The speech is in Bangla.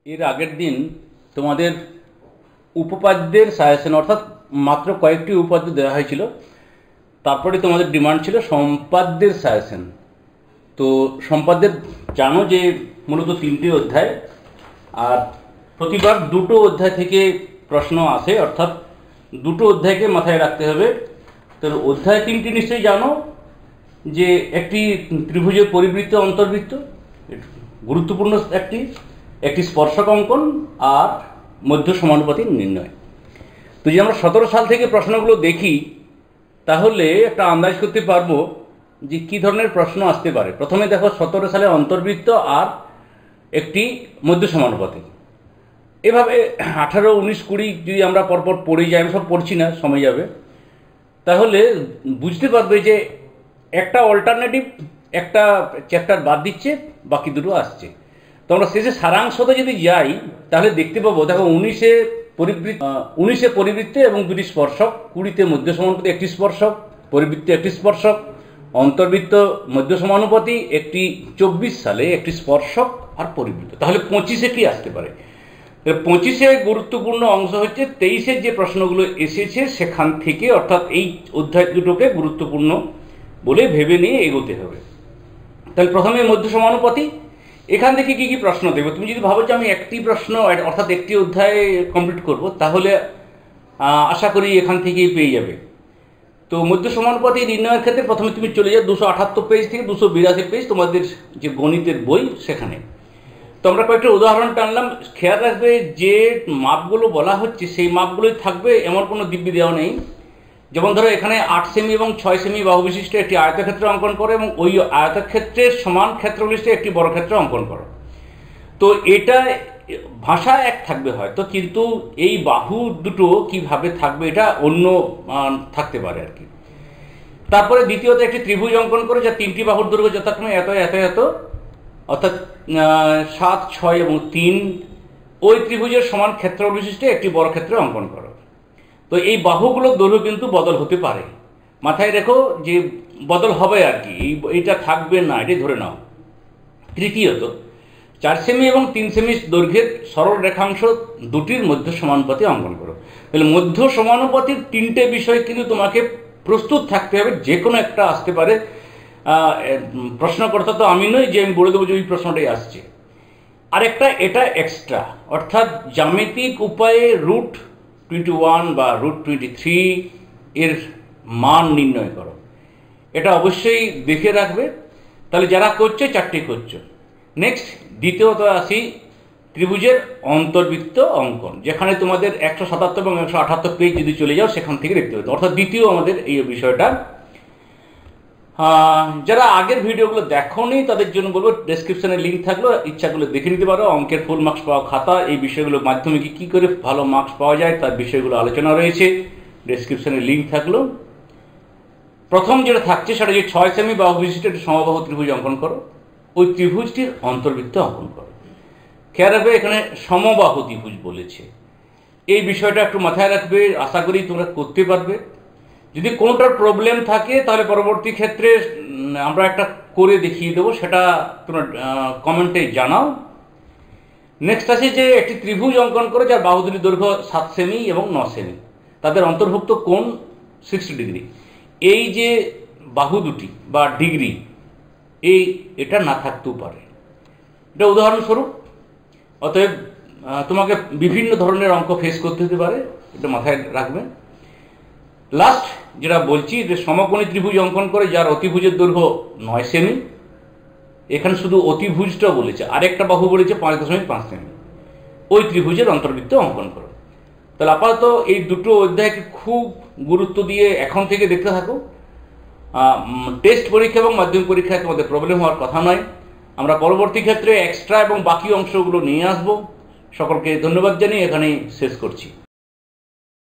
এর আগের দিন তোমাদের উপপাদ্যের সাজেশন অর্থাৎ মাত্র কয়েকটি উপপাদ্য দেওয়া হয়েছিল, তারপরে তোমাদের ডিমান্ড ছিল সম্পাদ্যের সাজেশন। তো সম্পাদ্যের জানো যে মূলত 3টি অধ্যায়, আর প্রতিবার 2টো অধ্যায় থেকে প্রশ্ন আসে, অর্থাৎ 2টো অধ্যায়কে মাথায় রাখতে হবে। তো অধ্যায় 3টি নিশ্চয়ই জানো, যে একটি ত্রিভুজের পরিবৃত্ত অন্তর্বৃত্ত গুরুত্বপূর্ণ, একটি স্পর্শক অঙ্কন আর মধ্য সমানুপাতিক নির্ণয়। তো যদি আমরা 17 সাল থেকে প্রশ্নগুলো দেখি তাহলে একটা আন্দাজ করতে পারবো যে কী ধরনের প্রশ্ন আসতে পারে। প্রথমে দেখো 17 সালে অন্তর্বৃত্ত আর একটি মধ্য সমানুপাতিক। এভাবে 18, 19, 20 যদি আমরা পরপর পড়ে যাই, আমি সব পড়ছি না, সময় যাবে, তাহলে বুঝতে পারবে যে একটা অল্টারনেটিভ একটা চ্যাপ্টার বাদ দিচ্ছে, বাকি দুটো আসছে। তো আমরা শেষে সারাংশতে যদি যাই তাহলে দেখতে পাবো, দেখো 19-এ পরিবৃত্তে এবং 2টি স্পর্শক, 20-তে মধ্য সমানুপাতি একটি স্পর্শক, পরিবৃত্তে একটি স্পর্শক, অন্তর্বৃত্ত মধ্য সমানুপাতি একটি, 24 সালে একটি স্পর্শক আর পরিবৃত্ত। তাহলে 25-এ কি আসতে পারে? 25-এ গুরুত্বপূর্ণ অংশ হচ্ছে 23-এর যে প্রশ্নগুলো এসেছে সেখান থেকে, অর্থাৎ এই অধ্যায় দুটোকে গুরুত্বপূর্ণ বলে ভেবে নিয়ে এগোতে হবে। তাহলে প্রথমে মধ্য সমানুপাতি, এখান থেকে কি কি প্রশ্ন দেবো? তুমি যদি ভাবো যে আমি একটি প্রশ্ন অর্থাৎ একটি অধ্যায় কমপ্লিট করব, তাহলে আশা করি এখান থেকেই পেয়ে যাবে। তো মধ্য সমানুপাতি নির্ণয়ের ক্ষেত্রে প্রথমে তুমি চলে যাও 278 পেজ থেকে 282 পেজ তোমাদের যে গণিতের বই, সেখানে। তো আমরা কয়েকটা উদাহরণ টানলাম। খেয়াল রাখবে যে মাপগুলো বলা হচ্ছে সেই মাপগুলোই থাকবে, এমন কোনো দিব্যি দেওয়া নেই। যেমন ধরো এখানে 8 সেমি এবং 6 সেমি বাহু বিশিষ্ট একটি আয়তক্ষেত্র অঙ্কন করো এবং ওই আয়তক্ষেত্রের সমান ক্ষেত্রবিশিষ্ট একটি বর্গক্ষেত্র অঙ্কন করো। তো এটা ভাষা এক থাকবে হয়তো, কিন্তু এই বাহু দুটো কিভাবে থাকবে এটা অন্য থাকতে পারে আর কি। তারপরে দ্বিতীয়ত একটি ত্রিভুজ অঙ্কন করো যার 3টি বাহুর দৈর্ঘ্য যথাক্রমে এত এত এত, অর্থাৎ 7, 6 এবং 3। ওই ত্রিভুজের সমান ক্ষেত্র বিশিষ্ট একটি বর্গক্ষেত্র অঙ্কন করো। তো এই বাহুগুলোর দৈর্ঘ্য কিন্তু বদল হতে পারে, মাথায় রেখো যে বদল হবে আর কি, এইটা থাকবে না, এটাই ধরে নাও। তৃতীয়ত 4 সেমি এবং 3 সেমি দৈর্ঘ্যের সরল রেখাংশ দুটির মধ্য সমানুপাতি অঙ্কন করো। তাহলে মধ্য সমানুপাতির 3টে বিষয় কিন্তু তোমাকে প্রস্তুত থাকতে হবে, যে কোনো একটা আসতে পারে। প্রশ্নকর্তা তো আমি নই যে আমি বলে দেবো যে ওই প্রশ্নটাই আসছে। আরেকটা এটা এক্সট্রা, অর্থাৎ জ্যামিতিক উপায়ে √21 বা √23 এর মান নির্ণয় করো। এটা অবশ্যই দেখে রাখবে। তাহলে যারা করছে 4টি করছো। নেক্সট দ্বিতীয়ত আসি ত্রিভুজের অন্তর্বৃত্ত অঙ্কন, যেখানে তোমাদের 177 এবং 178 পেজ যদি চলে যাও সেখান থেকে দেখতে হবে। অর্থাৎ দ্বিতীয় আমাদের এই বিষয়টা। যারা আগের ভিডিওগুলো দেখোনি তাদের জন্য বলবো, ডেসক্রিপশনে লিঙ্ক থাকলো, ইচ্ছাগুলো দেখে নিতে পারো। অঙ্কের ফুল মার্কস পাওয়া খাতা, এই বিষয়গুলোর মাধ্যমে কী করে ভালো মার্কস পাওয়া যায় তার বিষয়গুলো আলোচনা রয়েছে, ডেসক্রিপশনে লিঙ্ক থাকলো। প্রথম যেটা থাকছে সেটা যে 6 সেমি বাহু বিশিষ্ট একটি সমবাহু ত্রিভুজ অঙ্কন করো, ওই ত্রিভুজটির অন্তর্বৃত্ত অঙ্কন করো। খেয়াল রাখবে এখানে সমবাহু ত্রিভুজ বলেছে, এই বিষয়টা একটু মাথায় রাখবে, আশা করি তোমরা করতে পারবে। যদি কোনোটার প্রবলেম থাকে তাহলে পরবর্তী ক্ষেত্রে আমরা একটা করে দেখিয়ে দেবো, সেটা তোমরা কমেন্টে জানাও। নেক্সট আছে যে একটি ত্রিভুজ অঙ্কন করে যার বাহু দুটির দৈর্ঘ্য 7 সেমি এবং 9 সেমি, তাদের অন্তর্ভুক্ত কোণ 60 ডিগ্রি। এই যে বাহু দুটি বা ডিগ্রি, এটা না থাকতেও পারে, এটা উদাহরণস্বরূপ। অতএব তোমাকে বিভিন্ন ধরনের অঙ্ক ফেস করতে হতে পারে, এটা মাথায় রাখবে। লাস্ট যেটা বলছি যে সমকোণী ত্রিভুজ অঙ্কন করে যার অতিভুজের দৈর্ঘ্য 9 সেমি, এখানে শুধু অতিভুজটা বলেছে, আরেকটা বাহু বলেছে 5.5 সেমি, ওই ত্রিভুজের অন্তর্বৃত্ত অঙ্কন করো। তাহলে আপাতত এই দুটো অধ্যায়কে খুব গুরুত্ব দিয়ে এখন থেকে দেখতে থাকো। টেস্ট পরীক্ষা এবং মাধ্যমিক পরীক্ষায় তোমাদের প্রবলেম হওয়ার কথা নয়। আমরা পরবর্তী ক্ষেত্রে এক্সট্রা এবং বাকি অংশগুলো নিয়ে আসবো। সকলকে ধন্যবাদ জানিয়ে এখানেই শেষ করছি।